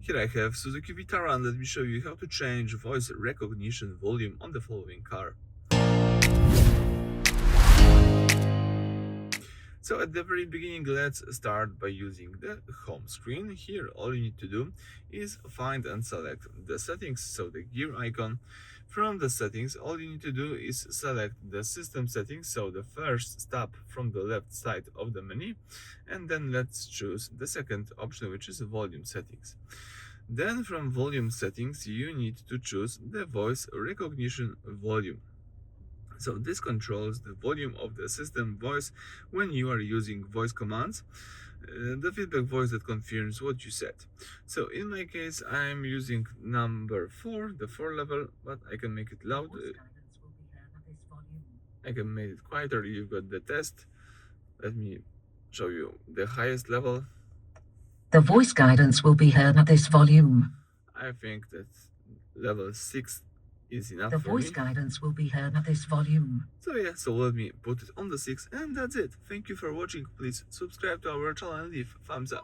Here I have Suzuki Vitara, and let me show you how to change voice recognition volume on the following car. So at the very beginning, let's start by using the home screen. Here all you need to do is find and select the settings, so the gear icon. From the settings, all you need to do is select the system settings, so the first tab from the left side of the menu, and then let's choose the second option, which is volume settings. Then from volume settings, you need to choose the voice recognition volume. So this controls the volume of the system voice when you are using voice commands, the feedback voice that confirms what you said. So in my case, I'm using number 4, the 4 level, but I can make it loud. I can make it quieter. You've got the test. Let me show you the highest level. The voice guidance will be heard at this volume. I think that level 6 is enough The for voice me. guidance will be heard at this volume. So yeah, so let me put it on the 6, and that's it. Thank you for watching. Please subscribe to our channel and leave a thumbs up.